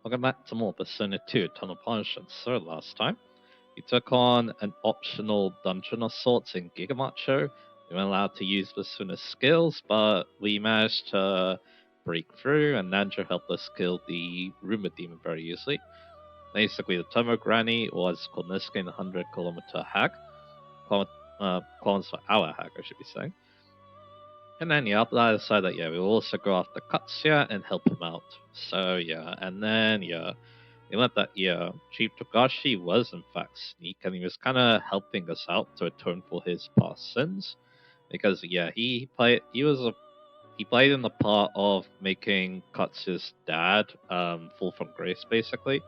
Welcome back to more Persona 2 Tunnel Punishment. So last time, we took on an optional dungeon of sorts in Gigamacho. We weren't allowed to use Persona's skills, but we managed to break through, and Nanja helped us kill the Rumor Demon very easily. Basically, the Tomo Granny was called Niskin 100-kilometer hack, kilometers per hour hack, I should be saying. And then, yeah, I decided that, yeah, we will also go after Katsuya and help him out. So, yeah, and then, yeah, we learned that, yeah, Chief Togashi was, in fact, Sneak, and he was kind of helping us out to atone for his past sins. Because, yeah, he played in the part of making Katsuya's dad fall from grace, basically.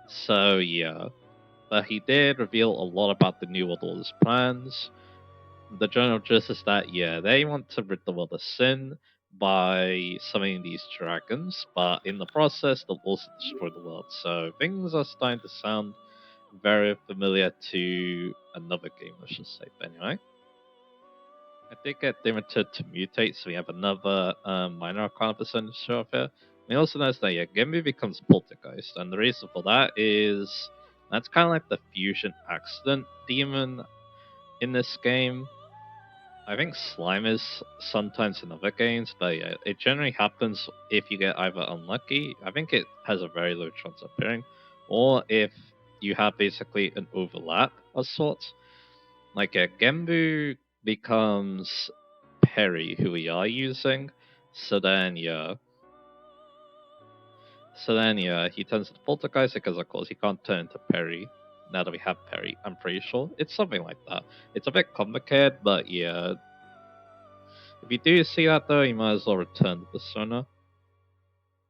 So, yeah, but he did reveal a lot about the New World Order's plans. The general gist is that, yeah, they want to rid the world of sin by summoning these dragons, but in the process, they'll also destroy the world. So things are starting to sound very familiar to another game, I should say. But anyway, I did get limited to mutate, so we have another minor arcana percentage show up here. We also notice that, yeah, Genmu becomes Poltergeist, and the reason for that is that's kind of like the fusion accident demon in this game. I think slime is sometimes in other games, but yeah, it generally happens if you get either unlucky. I think it has a very low chance of appearing, or if you have basically an overlap of sorts. Like Gembu becomes Perry, who we are using. So then, yeah. So then, yeah, he turns into Poltergeist because, of course, he can't turn into Perry now that we have Perry. I'm pretty sure it's something like that. It's a bit complicated, but yeah, if you do see that though, you might as well return the Persona.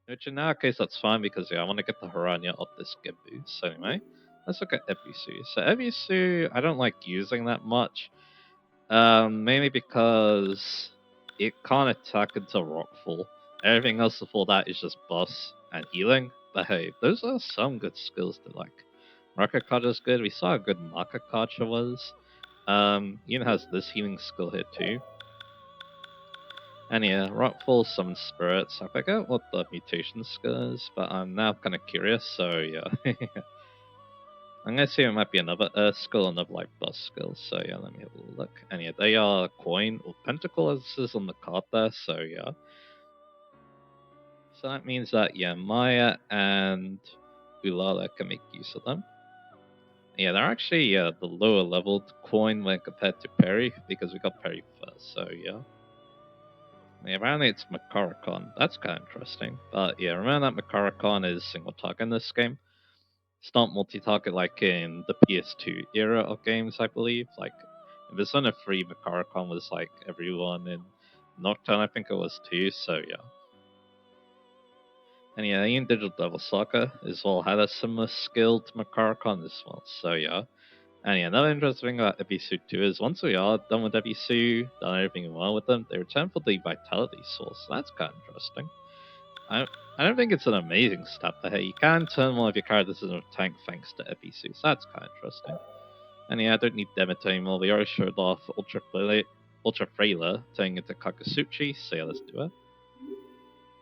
Which in that case, that's fine because yeah, I want to get the Haranya off this Genbu. So anyway, let's look at Ebisu. So Ebisu, I don't like using that much. Mainly because it can't attack until Rockfall. Everything else before that is just buffs and healing. But hey, those are some good skills to like. Marakaja good. We saw how good Marakaja was. Even has this healing skill here too. And yeah, Rockfall summons spirits. I forget what the mutation skill is, but I'm now kind of curious, so yeah. I'm gonna see it might be another Earth skill, another like bus skill, so yeah, let me have a look. And yeah, they are coin or pentacle as is on the card there, so yeah. So that means that yeah, Maya and Ulala can make use of them. Yeah, they're actually the lower leveled coin when compared to Perry, because we got Perry first, so yeah. Yeah, apparently it's Makaracon. That's kind of interesting. But yeah, remember that Makaracon is single target in this game. It's not multi-target like in the PS2 era of games, I believe. Like in Persona 3, Makaracon was like everyone in Nocturne, I think it was too. So yeah. And yeah, in Digital Devil Saga as well had a similar skill to Makaracon as well. So yeah. And yeah, another interesting thing about Ebisu 2 is once we are done with Ebisu, done everything well with them, they return for the Vitality Source. So that's kind of interesting. I don't think it's an amazing stat, but hey, you can turn one of your characters into a tank thanks to Ebisu, so that's kind of interesting. And yeah, I don't need Demeter anymore. We already showed off Ultra Frailer turning into Kakasuchi, so yeah, let's do it.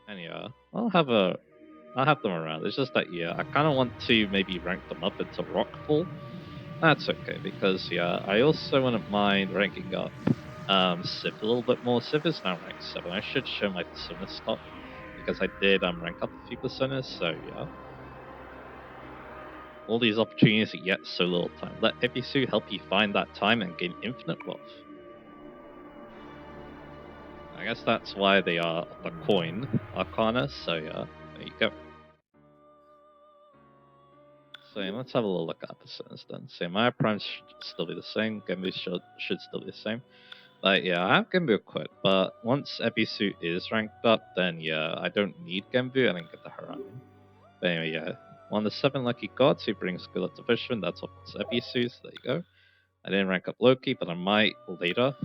And yeah, I'll have them around. It's just that yeah, I kind of want to maybe rank them up into Rockfall. That's okay because yeah, I also wouldn't mind ranking up Sif a little bit more. Sif is now ranked 7. I should show my Persona stuff because I did rank up a few Personas. So yeah, all these opportunities yet so little time. Let Ebisu help you find that time and gain infinite wealth. I guess that's why they are the coin arcana. So yeah, there you go. So yeah, let's have a little look at Personas then. So my primes should still be the same. Genmu should still be the same. But yeah, I have Genbu equipped, but once Ebisu is ranked up, then yeah, I don't need Genbu and I get the Harami. But anyway, yeah, one of the 7 lucky gods who brings good luck to Fisherman, that's of course Ebisu, so there you go. I didn't rank up Loki, but I might later.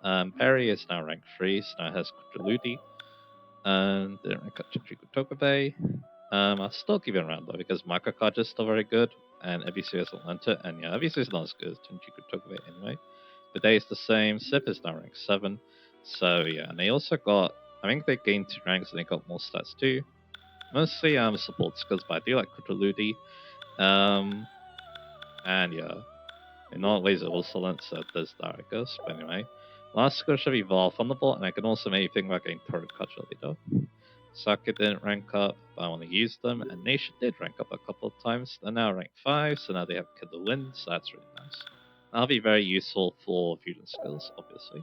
Perry is now ranked 3, so now it has Quadriludi. And didn't rank up Chichiku Tokabe. I'll still keep it around though, because Makakaja is still very good, and Ebisu hasn't learned it, and yeah, Ebisu is not as good as Chichiku Tokabe anyway. The day is the same. Sip is now rank 7. So yeah, and they also got, I think they gained 2 ranks and they got more stats too. Mostly support skills, but I do like Kutaludi. And yeah, in all ways it also lets there's that, I guess. But anyway, last skill should evolve Thunderbolt, and I can also maybe think about getting Turret Kaja later. Saka didn't rank up, but I want to use them, and Nation did rank up a couple of times. They're now ranked 5, so now they have Killer Wind, so that's really nice. That'll be very useful for fusion skills, obviously.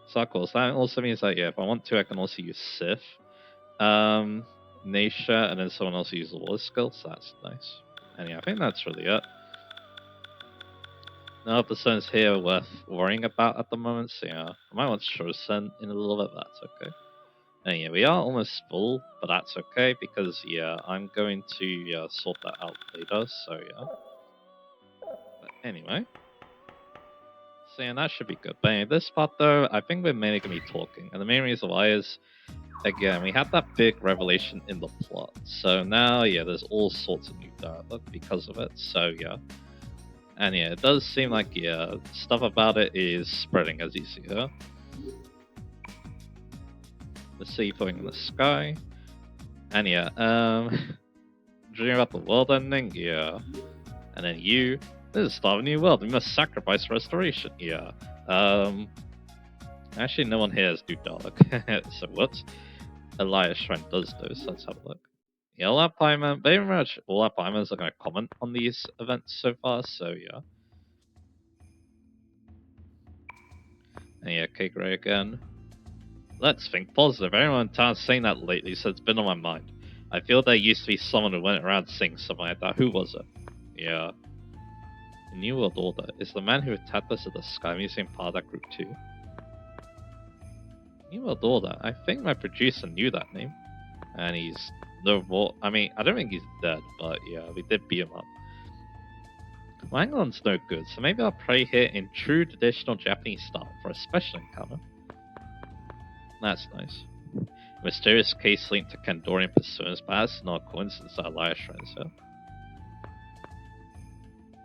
So of course, that also means that yeah, if I want to, I can also use Sif, Nasha, and then someone else use the water skill, so that's nice. And yeah, I think that's really it. No other zones here worth worrying about at the moment, so yeah, I might want Shosen in a little bit, but that's okay. And yeah, we are almost full, but that's okay because yeah, I'm going to sort that out later, so yeah. But anyway. So yeah, that should be good. But anyway, this part though, I think we're mainly going to be talking. And the main reason why is, again, we had that big revelation in the plot. So now, yeah, there's all sorts of new dialogue because of it, so yeah. And yeah, it does seem like, yeah, stuff about it is spreading as you see here. The sea falling in the sky. And yeah, dreaming about the world ending, yeah. And then you, this is the start of a new world, we must sacrifice restoration, yeah. Actually no one here has new dialogue, so what? Elias Shrine does those, so let's have a look. Yeah, all our Piemen, very much all our Piemens are going to comment on these events so far, so yeah. And yeah, K-Gray again. Let's think positive. Everyone in town's saying that lately, so it's been on my mind. I feel there used to be someone who went around saying something like that. Who was it? Yeah. The New World Order. Is the man who attacked us at the Sky Museum part of that group too? New World Order. I think my producer knew that name. And he's no more. I mean, I don't think he's dead, but yeah, we did beat him up. Wanglon's no good, so maybe I'll pray here in true traditional Japanese style for a special encounter. That's nice. Mysterious case linked to Kandorian personas, but that's not a coincidence that Elias Shrines here.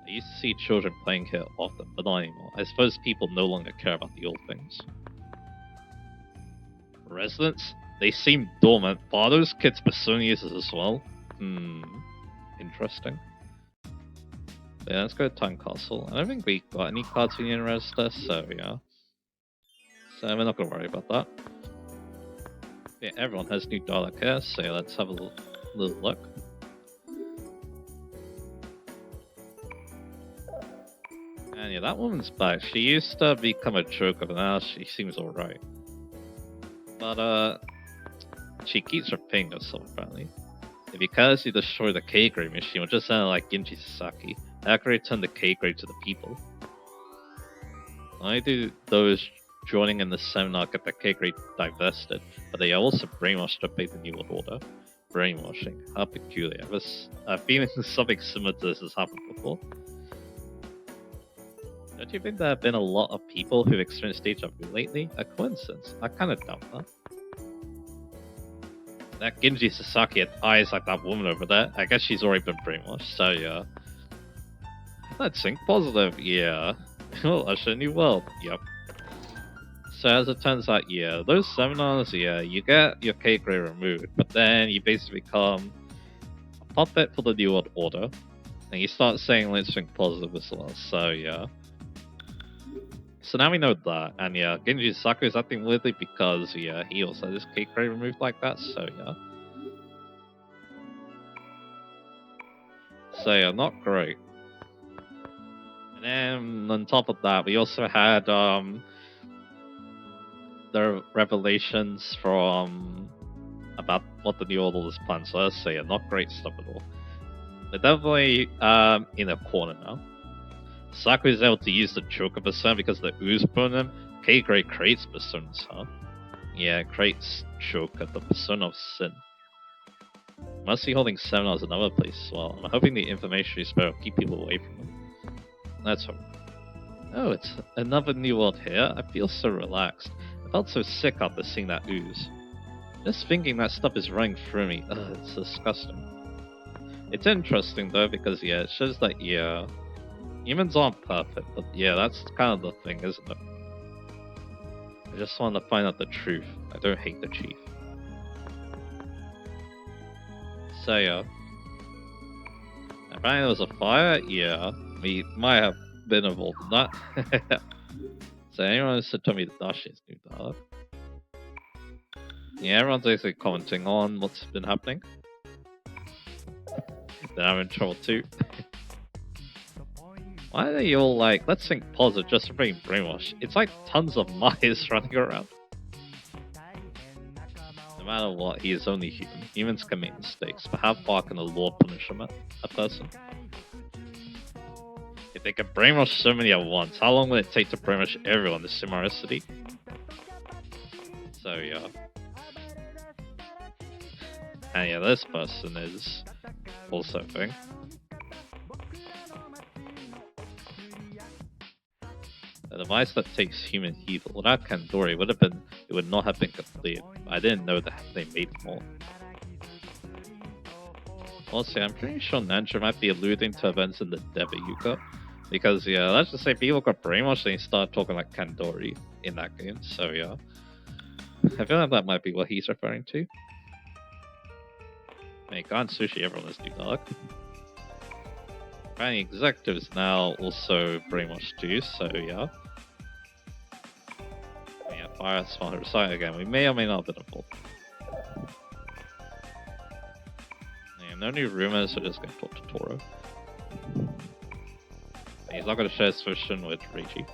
I used to see children playing here often, but not anymore. I suppose people no longer care about the old things. Residents? They seem dormant, but are those kids persona users as well? Interesting. But yeah, let's go to Time Castle. I don't think we got any cards we need to register, so yeah. So we're not gonna worry about that. Yeah, everyone has new dialogue here, so yeah, let's have a little look. And yeah, that woman's back. She used to become a joker, but now she seems alright. But she keeps repeating herself apparently. If you carelessly destroy the K-Grade machine, which just sounded like Genji Sasaki, I can return the K-Grade to the people. I do those joining in the seminar get the K-Grade divested, but they are also brainwashed to obey the New World Order. Brainwashing. How peculiar. I was feeling something similar to this has happened before. Don't you think there have been a lot of people who've experienced deja vu lately? A coincidence? I kind of doubt that. That Genji Sasaki had eyes like that woman over there. I guess she's already been brainwashed, so yeah. Let's think positive, yeah. We'll usher a new world, yep. So as it turns out, yeah, those seminars, yeah, you get your K-Grade removed, but then you basically become a puppet for the New World Order, and you start saying let's think positive as well, so yeah. So now we know that, and yeah, Genji Sasaki is acting weirdly because, yeah, he also had his K-Grade removed like that, so yeah. So yeah, not great. And then on top of that, we also had the revelations from about what the New World Order's plans are, so yeah, not great stuff at all. They're definitely in a corner now. Sakura is able to use the Joker persona because the ooze put him. K-Grade creates personas, huh? Yeah, it creates Joker, the persona of sin. Must be holding seminars in another place as well. I'm hoping the information is better will keep people away from them. Let's hope. Oh, it's another new world here. I feel so relaxed. I felt so sick after seeing that ooze. Just thinking that stuff is running through me. Ugh, it's disgusting. It's interesting though because yeah, it shows that yeah, humans aren't perfect, but yeah, that's kind of the thing, isn't it? I just want to find out the truth. I don't hate the chief. So yeah. Apparently there was a fire? Yeah. We might have been involved in that. So anyone wants to tell me the Dashi's new dog? Yeah, everyone's basically commenting on what's been happening. Then I'm in trouble too. Why are they all like, let's think positive just for being brainwashed? It's like tons of Mayas running around. No matter what, he is only human. Humans can make mistakes, but how far can the law punish a person? If they can brainwash so many at once, how long will it take to brainwash everyone in Simara City? So yeah. And yeah, this person is also a thing. A device that takes human evil without Kandori it would not have been complete. I didn't know that they made more. Also, I'm pretty sure Nanja might be alluding to events in the Deva Yuga. Because yeah, let's just say people got brainwashed and he started talking like Kandori in that game, so yeah. I feel like that might be what he's referring to. Hey, can't sushi everyone is new dog. Apparently executives now also brainwashed too, so yeah. Yeah, fire smart recite again. We may or may not have been involved. Yeah, no new rumors, so just gonna talk to Toro. He's not gonna share his vision with Reiji.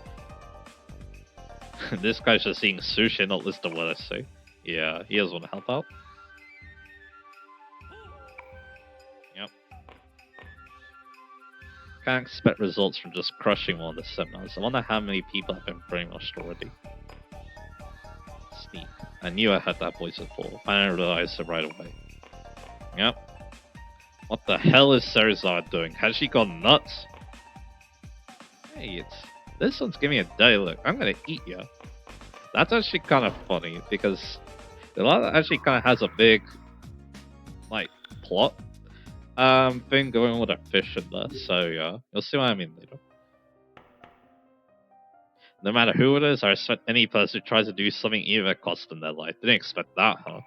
This guy's just seeing sushi and not listen to what I say. Yeah, he doesn't want to help out. Yep. Can't expect results from just crushing one of the seminars. I wonder how many people have been brainwashed already. Sneak. I knew I had that voice before. I didn't realize it right away. Yep. What the hell is Serizar doing? Has she gone nuts? Hey, this one's giving me a dirty look. I'm gonna eat you. That's actually kind of funny because the lot actually kind of has a big, like, plot thing going on with a fish in there. So yeah, you'll see what I mean later. No matter who it is, I respect any person who tries to do something even if it costs them their life. Didn't expect that, huh?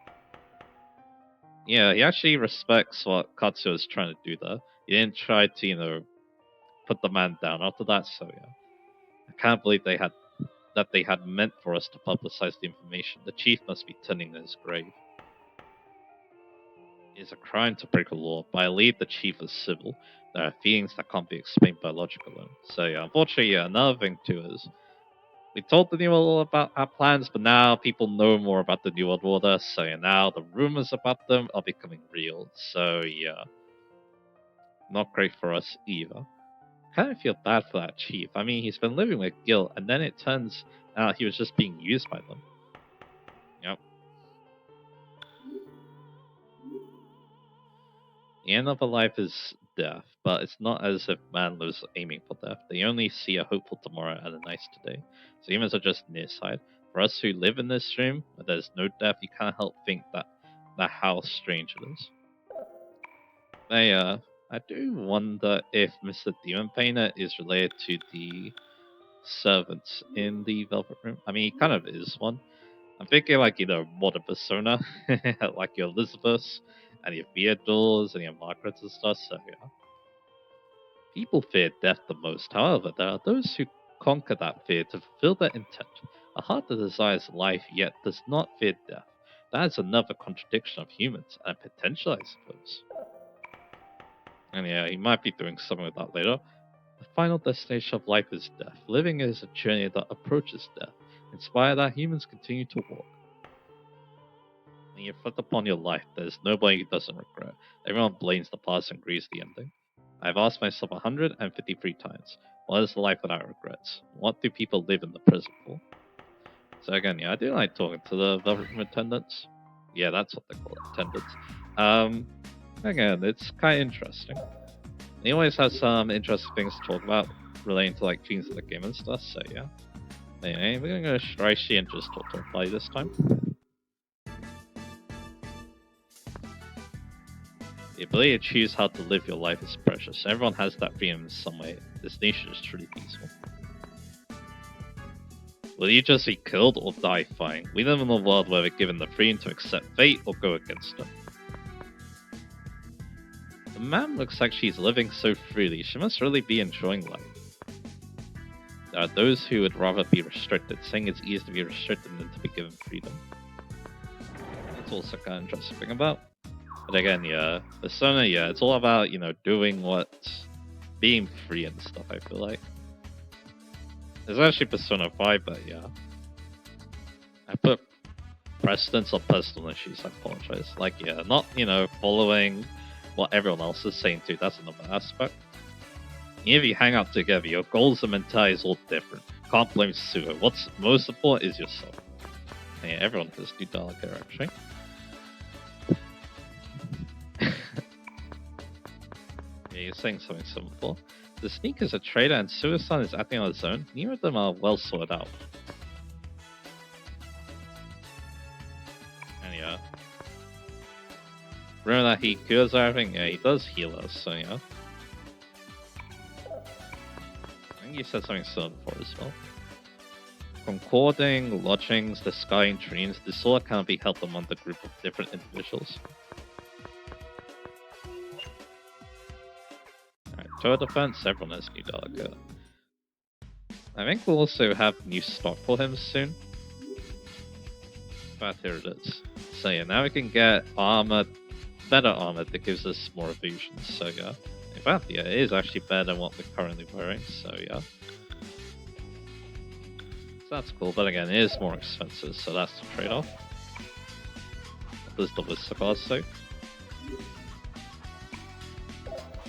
Yeah, he actually respects what Katsuo is trying to do there. He didn't try to, you know, put the man down after that, so yeah. I can't believe they had meant for us to publicize the information. The chief must be turning in his grave. It is a crime to break a law, but I believe the chief is civil. There are feelings that can't be explained by logic alone. So yeah, unfortunately, yeah, another thing too is we told the New World Order about our plans, but now people know more about the New World Order, so yeah, now the rumors about them are becoming real. So yeah, not great for us either. Kind of feel bad for that chief. I mean, he's been living with guilt, and then it turns out he was just being used by them. Yep. The end of a life is death, but it's not as if man lives aiming for death. They only see a hopeful tomorrow and a nice today. So humans are just nearsighted. For us who live in this dream, where there's no death, you can't help think that how strange it is. I do wonder if Mr. Demon Painter is related to the servants in the Velvet Room. I mean, he kind of is one. I'm thinking like, you know, modern persona, like your Elizabeths and your Theodores and your Margarets and stuff, so yeah. People fear death the most, however, there are those who conquer that fear to fulfill their intent. A heart that desires life yet does not fear death. That is another contradiction of humans, and potential, I suppose. And yeah, he might be doing something with that later. The final destination of life is death. Living is a journey that approaches death. Inspired that humans continue to walk. When you reflect upon your life, there's nobody who doesn't regret. Everyone blames the past and grieves the ending. I've asked myself 153 times, what is the life without regrets? What do people live in the present for? So again, yeah, I do like talking to the Velvet Room attendants. Yeah, that's what they call it, attendants. Again, it's kind of interesting. He always has some interesting things to talk about relating to like genes of the game and stuff, so yeah. Anyway, we're gonna go to Shiraishi and just talk to Play this time. The ability to choose how to live your life is precious. Everyone has that freedom in some way. This nation is truly peaceful. Will you just be killed or die fighting? We live in a world where we're given the freedom to accept fate or go against it. The man looks like she's living so freely. She must really be enjoying life. There are those who would rather be restricted, saying it's easier to be restricted than to be given freedom. That's also kind of interesting to think about. But again, yeah, Persona, yeah, it's all about, doing being free and stuff, I feel like. There's actually Persona 5, but yeah. I put precedence on personal issues, I apologize. Like, yeah, not, following what everyone else is saying too, that's another aspect. If you hang out together, your goals and mentality is all different. Can't blame Suo. What's most important is yourself. And yeah, everyone has new dialogue here, actually. Yeah, you're saying something similar before. The Sneak is a traitor and Suicide is acting on his own. Neither of them are well sorted out. And yeah. Remember that he cures everything? Yeah, he does heal us, so yeah. I think you said something similar before as well. Concording, lodgings, the sky and dreams, this all cannot be held among the group of different individuals. Alright, tower defense, everyone has new dialogue. I think we'll also have new stock for him soon. But here it is. So yeah, now we can get armor, better armor that gives us more evasions, so yeah. In fact, yeah, it is actually better than what we're currently wearing, so yeah. So that's cool, but again, it is more expensive, so that's the trade-off. What does the Listigar say?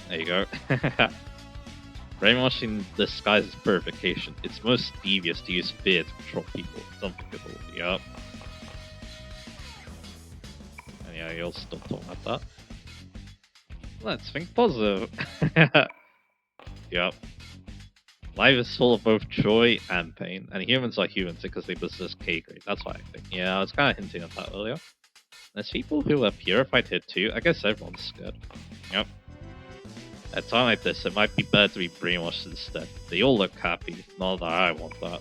There you go. Brainwashing disguises purification. It's most devious to use fear to control people. It's unthinkable. Yup. And yeah, you'll still talk about that. Let's think positive. Yup. Life is full of both joy and pain, and humans are humans because they possess K grade. That's what I think. Yeah, I was kind of hinting at that earlier. There's people who are purified here too. I guess everyone's scared. Yep. At a time like this, it might be better to be brainwashed instead. They all look happy. Not that I want that.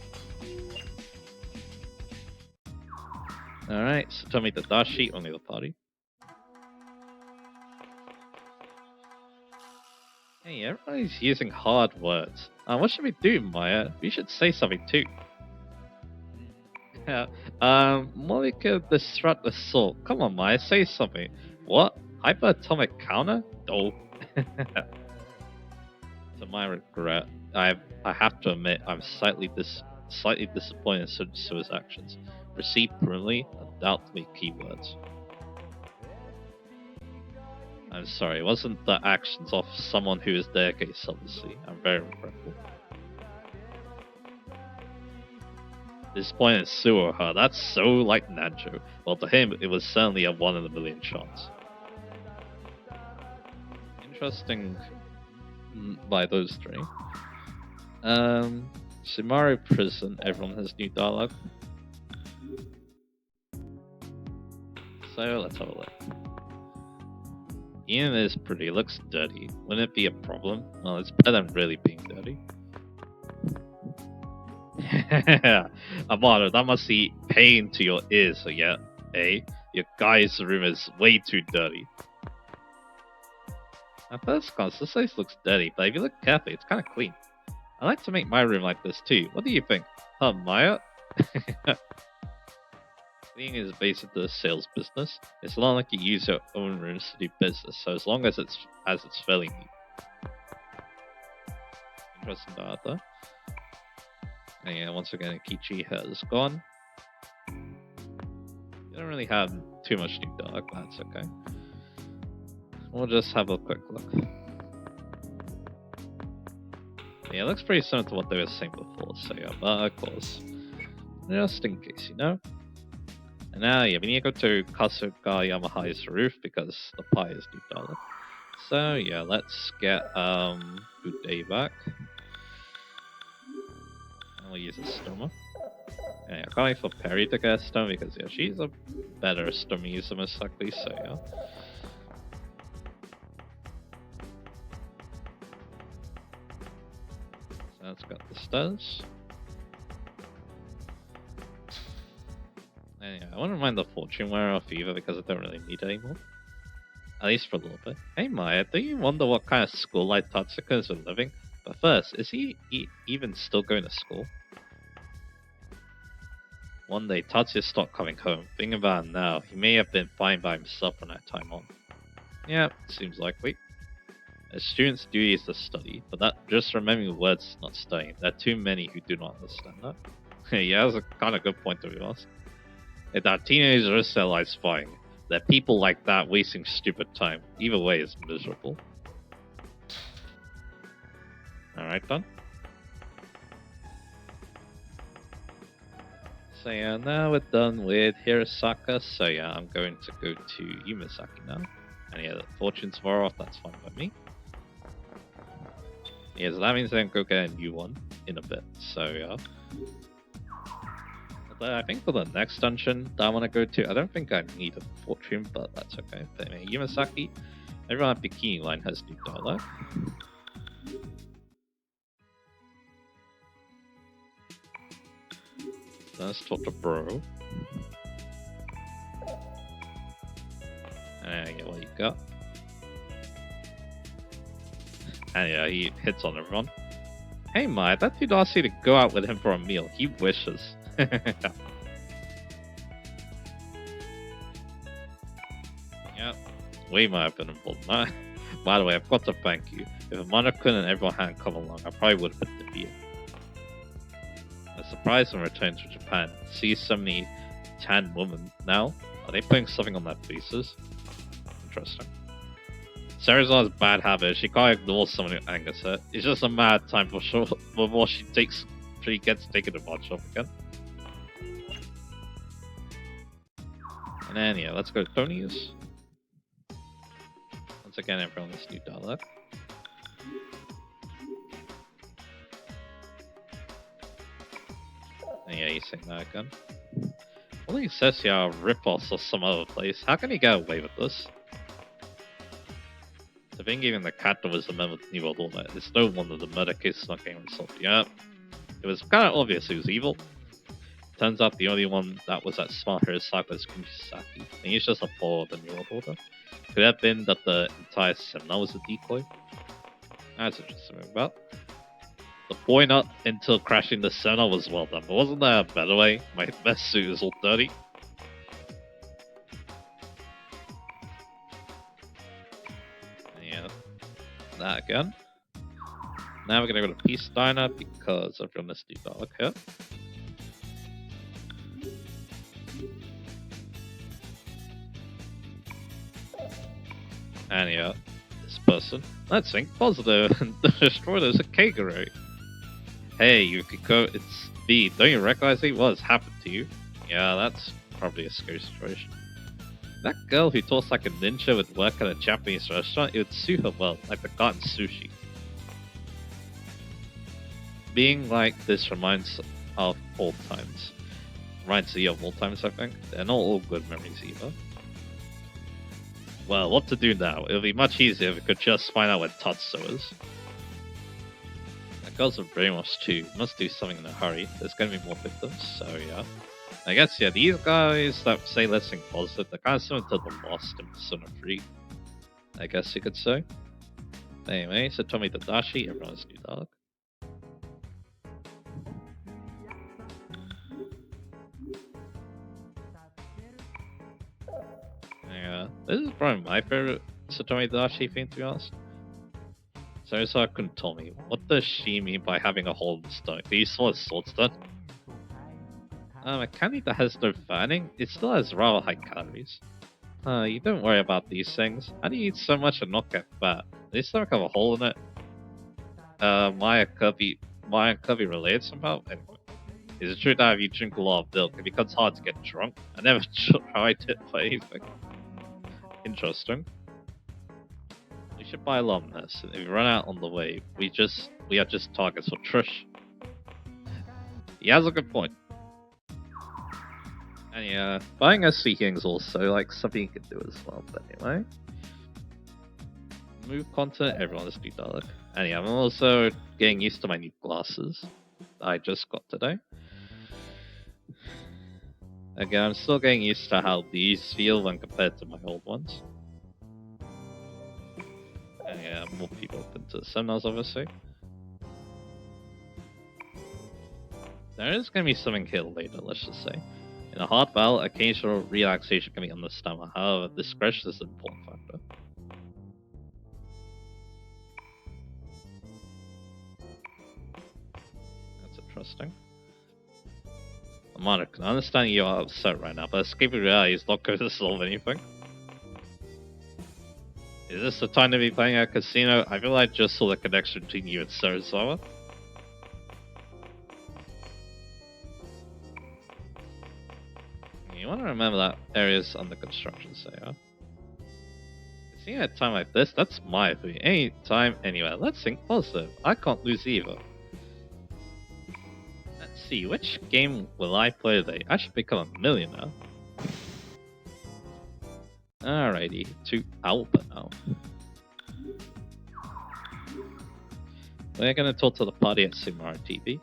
Alright, so tell me the Dashi, only the party. Hey, everybody's using hard words. What should we do, Maya? We should say something too. Yeah. Molecular disrupt assault. Come on, Maya, say something. What? Hyperatomic counter? Oh. To my regret, I have to admit I'm slightly disappointed in Suo's actions. Received permanently, undoubtedly keywords. I'm sorry, it wasn't the actions of someone who is dedicated, obviously. I'm very regretful. Disappointed in Suo, huh? That's so like Nanjo. Well, to him, it was certainly a 1 in a million chance. Interesting by those three. Shimaru Prison, everyone has new dialogue. So let's have a look. Ian is pretty, looks dirty. Wouldn't it be a problem? Well, it's better than really being dirty. Amado, that must be pain to your ears, so yeah, eh? Your guy's room is way too dirty. At first glance, this place looks dirty, but if you look carefully, it's kind of clean. I like to make my room like this too. What do you think? Huh, Maya? Cleaning is basically a sales business. It's not like you use your own rooms to do business, so as long as it's fairly neat. Interesting data. And yeah, once again, Kichi has gone. You don't really have too much new dog, that's okay. We'll just have a quick look. Yeah, it looks pretty similar to what they were saying before, so yeah, but of course, just in case, you know? And now, yeah, we need to go to Kasuga Yamahai's roof because the pie is new dollar. So yeah, let's get Good Day back. And we'll use a Stoma. Yeah, I can't wait for Perry to get a Stoma because yeah, she's a better Stoma user most likely, so yeah. So let's get the studs. And yeah, I wouldn't mind the Fortune Wearer off either because I don't really need it anymore. At least for a little bit. Hey Maya, do you wonder what kind of school life Tatsuka has been living? But first, is he even still going to school? One day, Tatsuya stopped coming home. Thinking about it now, he may have been fine by himself from that time on. Yeah, seems likely. A student's duty is to study, but that just remembering words is not studying. There are too many who do not understand that. Yeah, that's a kind of good point to be honest. If that teenagers risk their lives fighting, there are people like that wasting stupid time. Either way is miserable. Alright, done. So yeah, now we're done with Hirosaka, so yeah, I'm going to go to Umesaki now. And yeah, fortune's far off, that's fine by me. Yeah, so that means I can go get a new one in a bit, so yeah. But I think for the next dungeon that I want to go to, I don't think I need a fortune, but that's okay. But anyway, Umesaki, everyone at Bikini Line has new dialogue. Let's talk to Bro. And yeah, what you got? And yeah, he hits on everyone. Hey Maya, that dude asked you to go out with him for a meal. He wishes. Yeah, we might have been involved in that. By the way, I've got to thank you. If Amano-kun and everyone hadn't come along, I probably would have been defeated. I'm surprised when returning to Japan. See so many tan women now. Are they putting something on their faces? Interesting. Saraza's bad habit. She can't ignore someone who angers her. It's just a mad time for sure. Before she gets taken advantage of again. And then yeah, let's go to Tony's. Once again, everyone this new dialogue. And yeah, he's saying that again. Well, he says here are rip-offs of some other place. How can he get away with this? I think even the Kato was a member of the New World Order. It's no wonder the murder case is not getting resolved. Yeah, it was kind of obvious he was evil. Turns out the only one that was that smart Hirosaka was Kumisaki, and he's just a follower of the New World Order. Could it have been that the entire seminar was a decoy? That's interesting about. The point up until crashing the seminar was well done, but wasn't there a better way? My best suit is all dirty. Yeah, that again. Now we're gonna go to Peace Diner because I've done this new dialogue here. And yeah, this person. Let's think positive and destroy this Kagero. Hey, Yukiko, it's B. Don't you recognize me? What has happened to you? Yeah, that's probably a scary situation. That girl who talks like a ninja would work at a Japanese restaurant. It would suit her well, like the garden sushi. Being like this reminds of old times. Reminds me of old times, I think. They're not all good memories either. Well, what to do now? It would be much easier if we could just find out where Tatsuo is. That girl's a brainwashed too. Must do something in a hurry. There's gonna be more victims, so yeah. I guess, yeah, these guys that say let's think positive, they're kind of similar to the Lost in Persona 3. I guess you could say. Anyway, so Tomi Tadashi, everyone's new dog. Yeah, this is probably my favorite Satomi Dashi thing, to be honest. Sarasaka couldn't tell me. What does she mean by having a hole in the stomach? Do you saw his sword stun? A candy that has no fanning, it still has rather high calories. You don't worry about these things. How do you eat so much and not get fat? Does your stomach have a hole in it? Maya Kirby related somehow? Anyway. Is it true that if you drink a lot of milk, it becomes hard to get drunk? I never tried it for anything. Interesting. We should buy a lot of this, and if we run out on the way, we are just targets for Trish. He has a good point. And yeah, buying a speaking is also like something you can do as well, but anyway. Move content, everyone's new dialogue. And yeah, I'm also getting used to my new glasses I just got today. Again, I'm still getting used to how these feel when compared to my old ones. Yeah, more people into the seminars, obviously. There is going to be something here later, let's just say. In a hard battle, occasional relaxation can be understandable. However, discretion is an important factor. That's interesting. Monarch, I understand you are upset right now, but escaping reality is not going to solve anything. Is this the time to be playing at a casino? I feel like I just saw the connection between you and Sarazawa. You want to remember that area's under construction, so yeah. Seeing at a time like this, that's my opinion. Any time, anywhere. Let's think positive. I can't lose either. Let's see, which game will I play today? I should become a millionaire. Alrighty, to Alba now. We're gonna talk to the party at Sumara TV.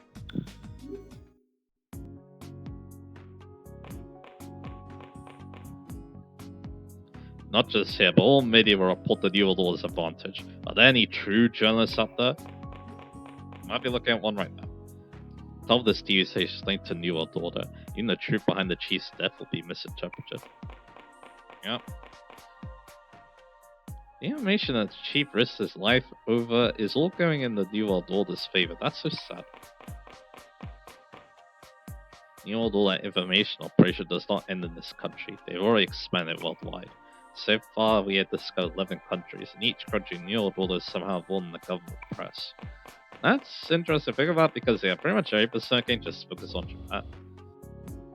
Not just here, but all media will report the New World Order's advantage. Are there any true journalists out there? Might be looking at one right now. Some of this TV station linked to New World Order. Even the truth behind the Chief's death will be misinterpreted. Yep. The information that the Chief risked his life over is all going in the New World Order's favor. That's so sad. New World Order information operation does not end in this country. They've already expanded worldwide. So far, we have discovered 11 countries. In each country, New World Order is somehow involved in the government press. That's interesting to think about because yeah, pretty much every percent can just focus on Japan.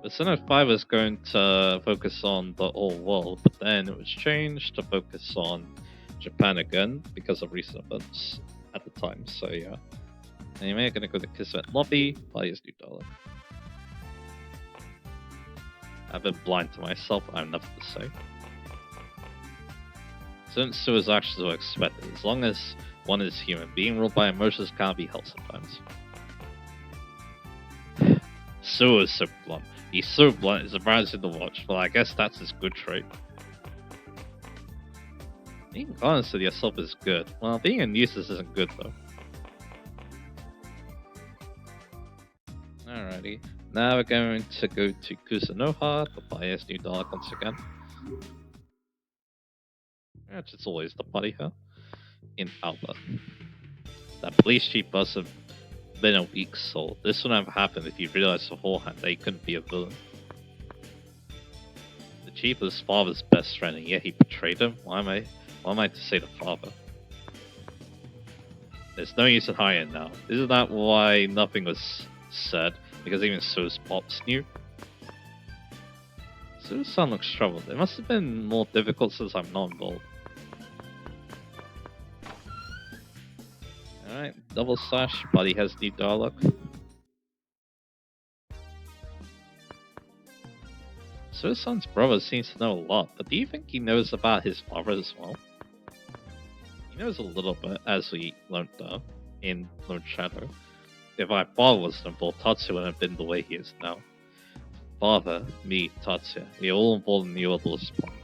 Persona 5 was going to focus on the whole world, but then it was changed to focus on Japan again because of recent events at the time, so yeah. Anyway, I'm gonna go to Kismet Lobby, buy his new dialogue. I've been blind to myself, I have nothing to say. Since Sua's actions were expected, as long as one is human, being ruled by emotions can't be helped sometimes. Sua is so blunt. He's so blunt, it's embarrassing to watch, but I guess that's his good trait. Being honest with yourself is good. Well, being a nuisance isn't good though. Alrighty. Now we're going to go to Kusunoha to buy his new dialogue once again. Which is always the party here. In Alba. That police chief must have been a weak soul. This wouldn't have happened if he realized beforehand that he couldn't be a villain. The chief was his father's best friend, and yet he betrayed him? Why am I to say the father? There's no use in hiding now. Isn't that why nothing was said? Because even Su's pops knew? Su's son looks troubled. It must have been more difficult since I'm not involved. Alright, double slash, buddy has new dialogue. So his son's brother seems to know a lot, but do you think he knows about his father as well? He knows a little bit, as we learned though, in Lone Shadow. If my father was involved, Tatsuya wouldn't have been the way he is now. Father, me, Tatsuya, we are all involved in the Order's plan.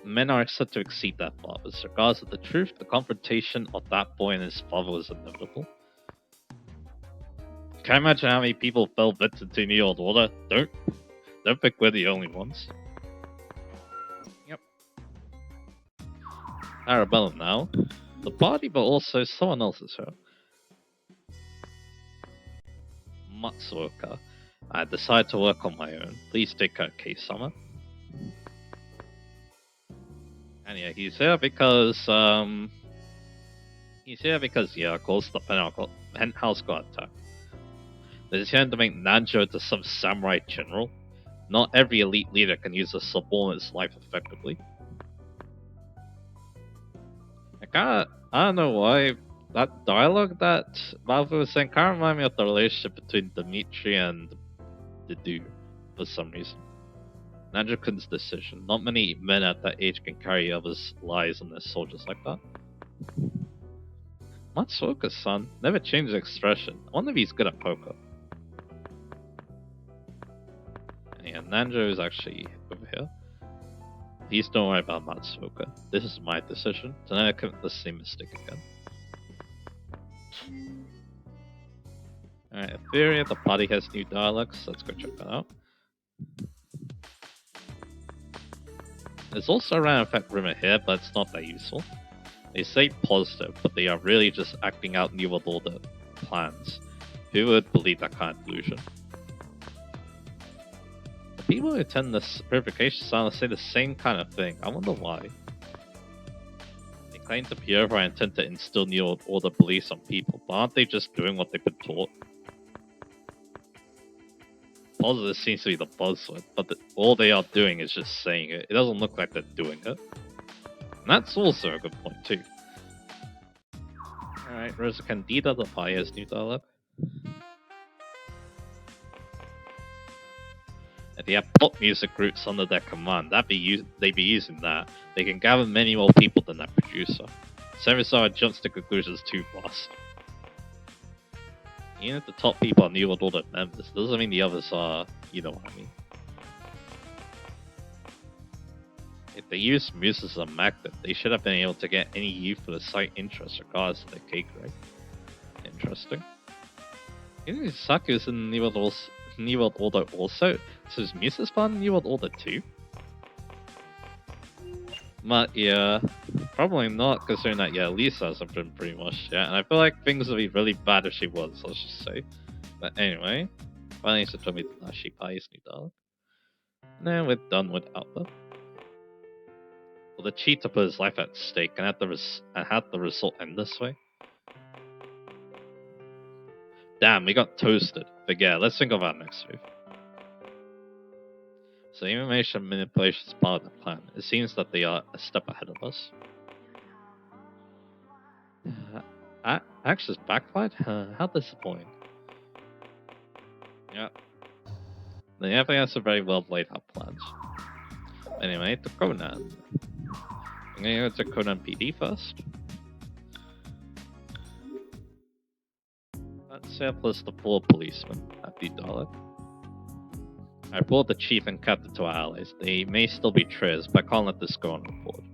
Men are set to exceed their fathers. Regardless of the truth, the confrontation of that boy and his father was inevitable. Can you imagine how many people fell victim to New World Order? Don't think we're the only ones. Yep. Arabella now. The party, but also someone else's show. Matsuoka. I decided to work on my own. Please take care of Kei-sama. And yeah, he's here because yeah, of course the penthouse got attacked. They're trying to make Nanjo into some samurai general. Not every elite leader can use a subordinate's life effectively. I don't know why that dialogue that Malvo was saying kind of remind me of the relationship between Dimitri and the dude for some reason. Nanjo-kun's decision. Not many men at that age can carry others' lies on their soldiers like that. Matsuoka's son never changed expression. I wonder if he's good at poker. And yeah, Nanjo is actually over here. please don't worry about Matsuoka. This is my decision. Tonight I commit the same mistake again. Alright, Etheria, the party has new dialects. Let's go check that out. There's also a random effect rumor here, but it's not that useful. They say positive, but they are really just acting out New World Order plans. Who would believe that kind of delusion? The people who attend this purification sauna say the same kind of thing. I wonder why. They claim to purify and intend to instill New World Order beliefs on people, but aren't they just doing what they've been taught? Positive seems to be the buzzword, but all they are doing is just saying it. It doesn't look like they're doing it. And that's also a good point, too. Alright, Rosa Candida, the Paya's new dialogue. If they have pop music groups under their command, they'd be using that. They can gather many more people than that producer. Semisara jumps to conclusions too fast. Even if the top people are New World Order members, doesn't mean the others are, you know what I mean. If they use Muse as a magnet, they should have been able to get any youth for the site interest regardless of their K grade. Interesting. Isn't Saku's in New World Order also? So is Muse spawned in New World Order too? But yeah, probably not, considering that Lisa hasn't been pretty much yet, and I feel like things would be really bad if she was, let's just say. But anyway, finally she told me that she buys new dog. And then we're done with Alpha. Will the cheater put his life at stake and had the result end this way? Damn, we got toasted. But yeah, let's think of our next move. So information manipulation is part of the plan. It seems that they are a step ahead of us. Actions backfired? How disappointing. Yeah. They definitely have some very well laid out plans. Anyway, to Conan. I'm gonna go to Conan PD first. Let's say I've listed the 4 policemen at the dollar. I brought the chief and captain to our allies. They may still be traitors, but I can't let this go unreported.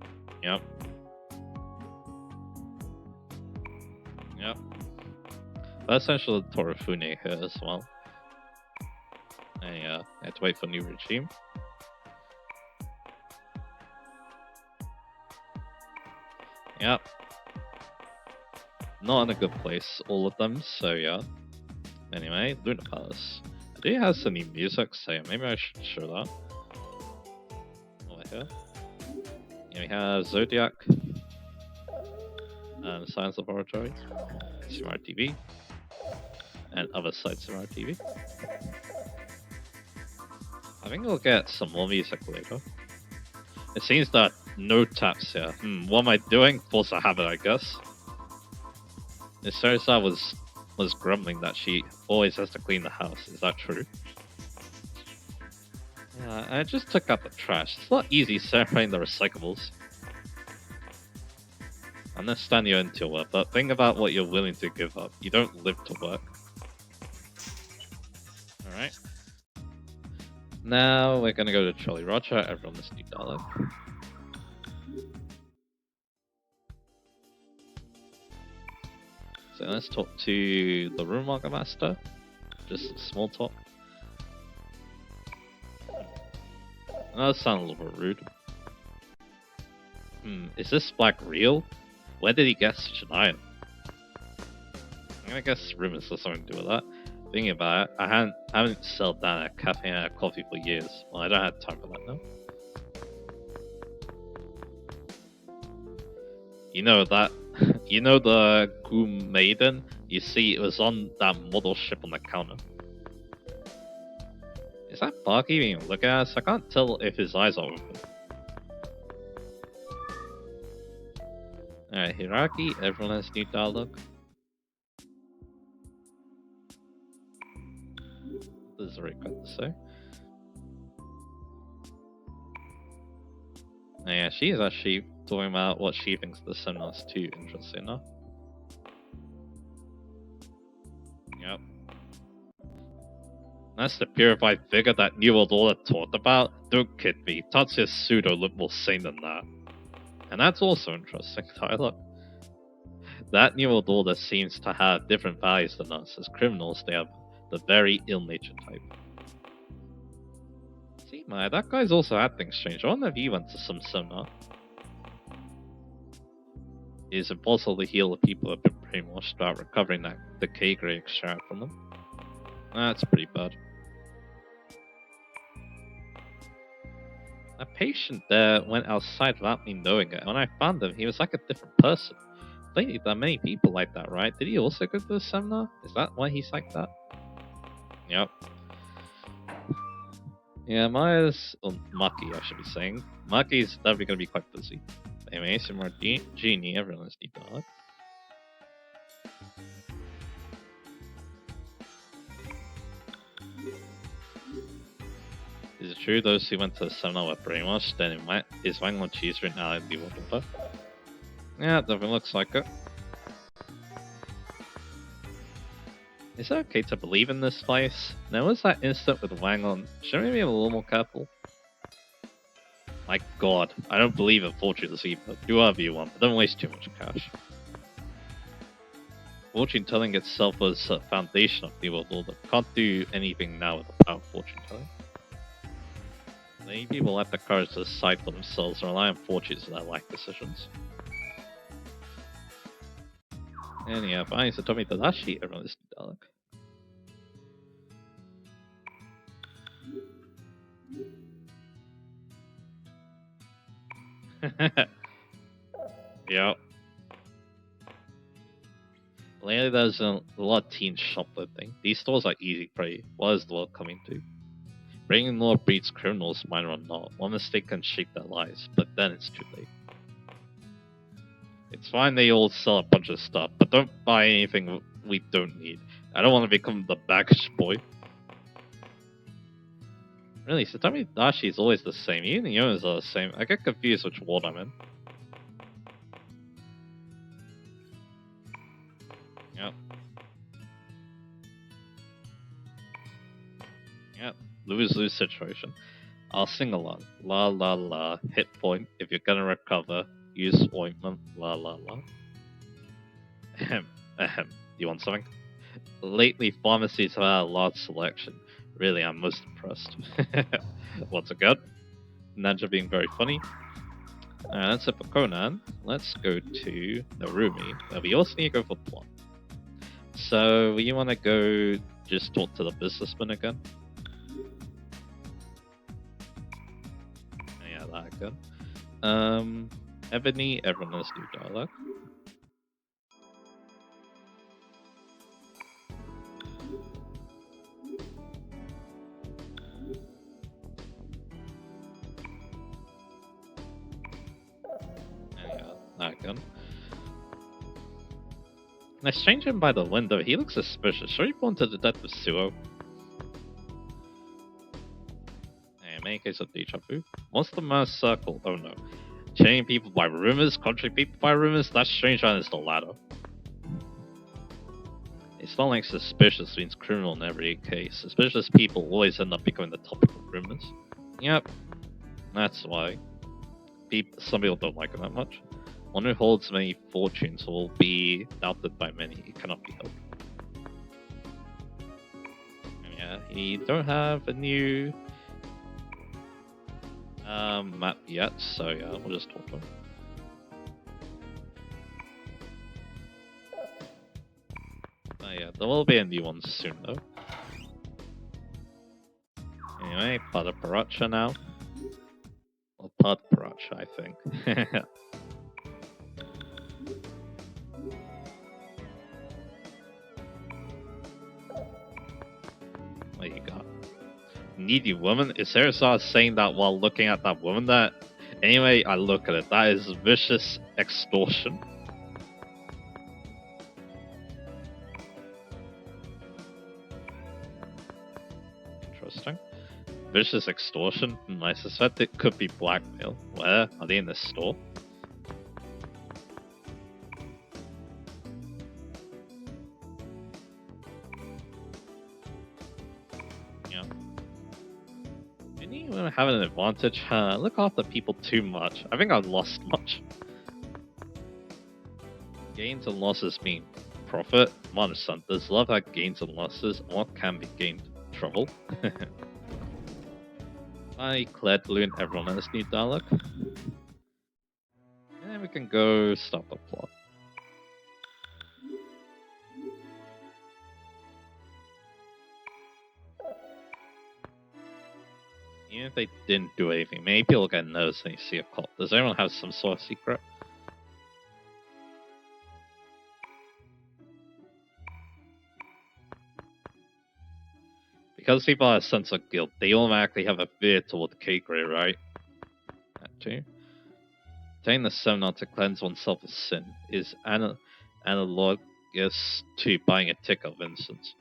Yep. Yep. But essentially Torifune here as well. I had to wait for a new regime. Yep. Not in a good place, all of them, so yeah. Anyway, Luna Palace. I do have some new music, so maybe I should show that. Over here. Yeah, we have Zodiac. And Science Laboratory. Smart TV. And other sites of our TV. I think we'll get some more music later. It seems that no taps here. What am I doing? Force a habit, I guess. Sarasa was grumbling that she always has to clean the house. Is that true? I just took out the trash. It's not easy separating the recyclables. I understand you're into your work, but think about what you're willing to give up. You don't live to work. Alright. Now we're gonna go to Charlie Roger. Everyone this new dialogue. So let's talk to the Room Market Master. Just small talk. That sounds a little bit rude. Is this black real? Where did he get such an item? I guess rumors has something to do with that. Thinking about it, I haven't settled down at a cafe and had coffee for years. Well, I don't have time for that now. You know that. You know the Goom Maiden? You see, it was on that model ship on the counter. Is that Barky even looking at us? I can't tell if his eyes are open. Alright, hierarchy, everyone has new dialogue. This is very quick to say. Oh, yeah, she is actually talking about what she thinks the seminars too, interesting enough. Yep. That's the purified figure that New World Order talked about. Don't kid me. Tatsuya's pseudo looked more sane than that. And that's also interesting, Tyler. That New World Order seems to have different values than us. As criminals, they have the very ill-natured type. See, man, that guy's also acting strange. I wonder if he went to some seminar. It is impossible to heal the people who have been brainwashed without recovering that decay gray extract from them. That's pretty bad. A patient there went outside without me knowing it. When I found him, he was like a different person. I think there are many people like that, right? Did he also go to the seminar? Is that why he's like that? Yep. Yeah, Maya's... Oh, Maki, I should be saying. Maki's definitely going to be quite busy. Anyway, some more genie. Everyone is deep dog. Is it true those who went to the seminar were brainwashed? Then is Wang Lon Cheese written out in the order? Yeah, it definitely looks like it. Is it okay to believe in this place? There was that incident with Wang Lon. Shouldn't we be a little more careful? My god, I don't believe in fortunes either. Do whatever you want, but don't waste too much cash. Fortune telling itself was a foundation of the world order. Can't do anything now with the power of fortune telling. Many people lack the courage to decide for themselves and rely on fortunes in their life decisions. And yeah, finally, so Tommy Tadashi, everyone is dialogue. Yep. Lately, there's a lot of teen shoplifting. These stores are easy prey. What is the world coming to? Breaking law breeds criminals, minor or not. One mistake can shake their lives, but then it's too late. It's fine they all sell a bunch of stuff, but don't buy anything we don't need. I don't want to become the baggage boy. Really, Satami Dashi is always the same. Even the owners are the same. I get confused which world I'm in. Yep. Yep. Lose-lose situation. I'll sing along. La la la. Hit point. If you're gonna recover, use ointment. La la la. Ahem. Ahem. You want something? Lately, pharmacies have had a large selection. Really, I'm most impressed. What's it good? Ninja being very funny. That's it for Conan. Let's go to Narumi, where we also need to go for plot. So, you want to go just talk to the businessman again? Yeah, that good. Ebony, everyone has new dialogue. That gun. I strange him by the window. He looks suspicious. Should we go into Detective Suo? In any case of deja vu. Monster Mass Circle. Oh no. Changing people by rumors, conjuring people by rumors. That's strange and it's the latter. It's not like suspicious means criminal in every case. Suspicious people always end up becoming the topic of rumors. Yep. That's why. Some people don't like him that much. One who holds many fortunes will be doubted by many. It cannot be helped. And yeah, he don't have a new map yet, so yeah, we'll just talk to him. Yeah, there will be a new one soon though. Anyway, Pada Paracha now. Or Pad Paracha, I think. What you got? Needy woman? Is Sarasar saying that while looking at that woman that... Anyway, I look at it. That is vicious extortion. Interesting. Vicious extortion? I suspect it could be blackmail. Where? Are they in this store? have an advantage. Look after people too much. I think I've lost much. Gains and losses mean profit. Monster does love have gains and losses. What can be gained? Trouble. I cleared balloon. Everyone has new dialogue. And we can go stop the plot. Even if they didn't do anything, maybe people get nervous when you see a cult. Does anyone have some sort of secret? Because people have a sense of guilt, they automatically have a fear toward Kagre, right? That too. Taking the seminar to cleanse oneself of sin is analogous to buying a ticket of innocence.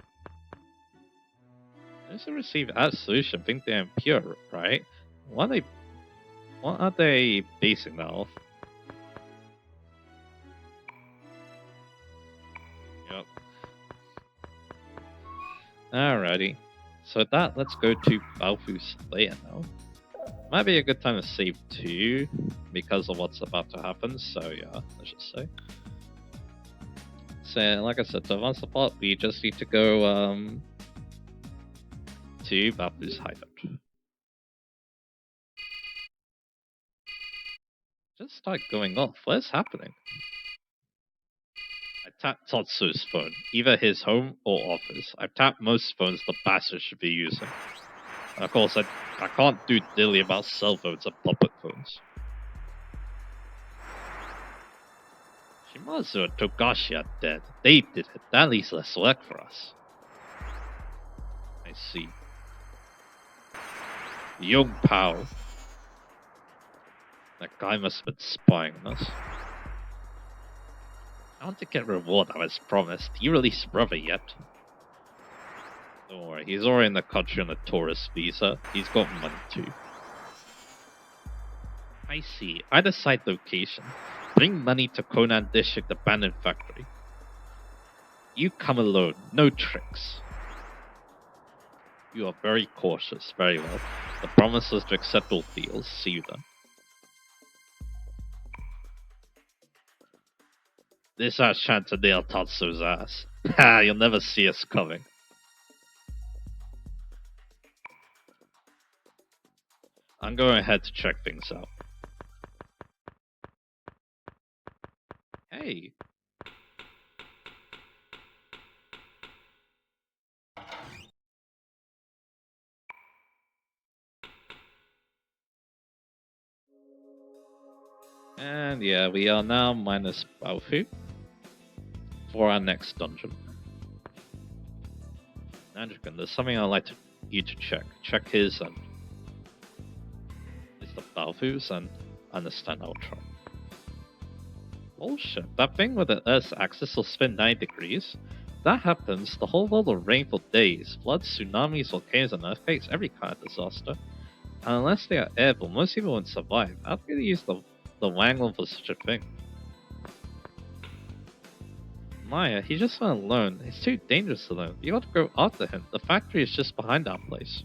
Those who receive absolution think they're impure, right? What are they basing that off? Yep. Alrighty. So with that, let's go to Balfu's layer now. Might be a good time to save too, because of what's about to happen, so yeah, let's just say. So, like I said, to advance the plot, we just need to go, to Balfu's hideout. Just start going off. What is happening? I tapped Tatsu's phone, either his home or office. I've tapped most phones the bastard should be using. And of course, I can't do dilly about cell phones and public phones. Shimazu and Togashi are dead. They did it. That leaves less work for us. I see. Young Pao. That guy must have been spying on us. I want to get reward I was promised. You released brother yet? Don't worry, he's already in the country on a tourist visa. He's got money too. I see. I decide location. Bring money to Conan District Abandoned Factory. You come alone, no tricks. You are very cautious, very well. The promise is to accept all deals. See you then. This has chance to nail Tatsu's ass. Ha, you'll never see us coming. I'm going ahead to check things out. Hey. And yeah, we are now minus Balfu for our next dungeon. Nanjikan, there's something I'd like you to check. Check his and the Balfu's and understand our try. Bullshit. That thing with the Earth's axis will spin 9 degrees. If that happens, the whole world will rain for days. Floods, tsunamis, volcanoes, and earthquakes, every kind of disaster. And unless they are airborne, most people won't survive. How can they use the Wangland for such a thing? Maya, he just went alone. It's too dangerous alone. You got to go after him. The factory is just behind our place.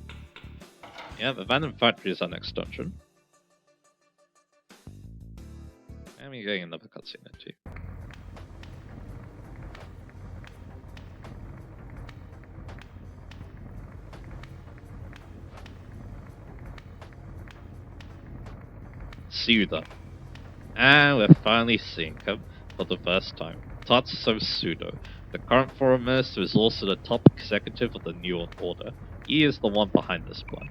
Yeah, the abandoned factory is our next dungeon. And we're getting another cutscene too. See you then. And we're finally seeing him for the first time. Tatsuo Sudo, the current foreign minister, is also the top executive of the New World Order. He is the one behind this plan.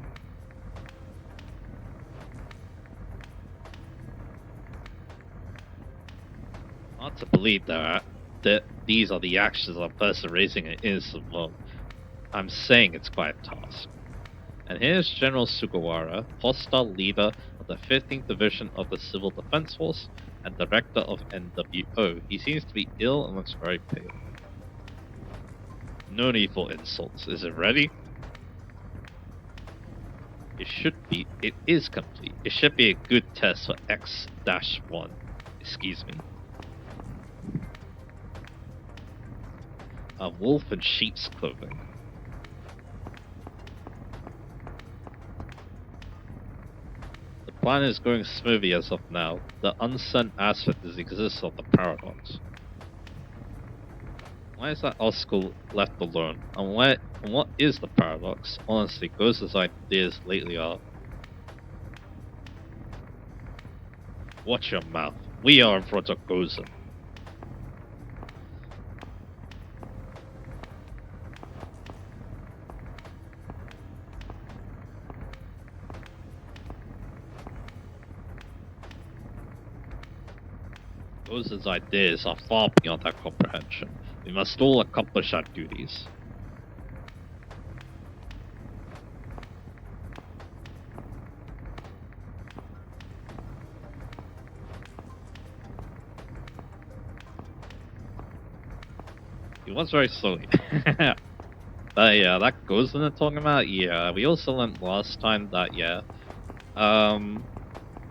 Hard to believe that these are the actions of a person raising an innocent world. I'm saying it's quite a task. And here's General Sugawara, hostile leader of the 15th Division of the Civil Defense Force and director of NWO. He seems to be ill and looks very pale. No need for insults. Is it ready? It should be. It is complete. It should be a good test for X-1. Excuse me. A wolf in sheep's clothing. Plan is going smoothly as of now. The unsent aspect is the existence of the paradox. Why is that obstacle left alone? And what is the paradox? Honestly, Gozen's ideas lately are... Watch your mouth. We are in front of Gozen. Gozen's ideas are far beyond our comprehension. We must all accomplish our duties. He was very slowly. But yeah, that Gozen they're talking about, yeah. We also learned last time that, yeah, the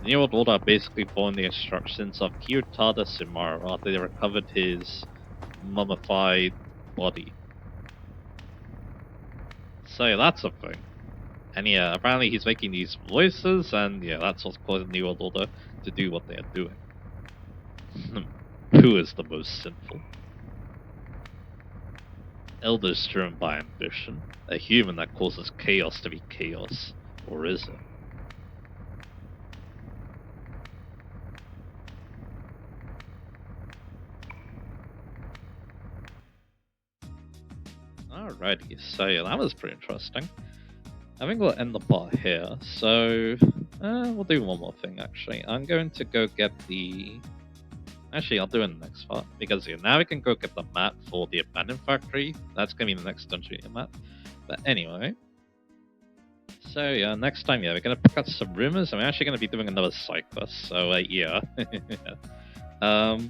New World Order basically following the instructions of Kiyutada Sumaru after they recovered his mummified body. So yeah, that's a thing. And yeah, apparently he's making these voices, and yeah, that's what's causing the New World Order to do what they are doing. Who is the most sinful? Elders driven by ambition, a human that causes chaos to be chaos, or is it? Alrighty, so yeah, that was pretty interesting. I think we'll end the part here. So we'll do one more thing. Actually, I'm going to go get the. Actually, I'll do it in the next part because yeah, now we can go get the map for the abandoned factory. That's gonna be the next dungeon map. But anyway, so yeah, next time yeah, we're gonna pick up some rumors. I'm actually gonna be doing another side quest. So yeah, so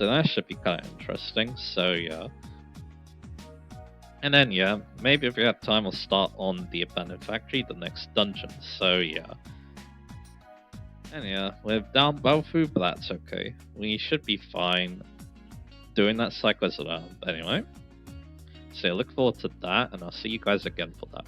that should be kind of interesting. So yeah. And then, yeah, maybe if we have time, we'll start on the abandoned factory, the next dungeon. So, yeah. And yeah, we're down Balfu, but that's okay. We should be fine doing that cycle as well. But anyway, so yeah, look forward to that, and I'll see you guys again for that.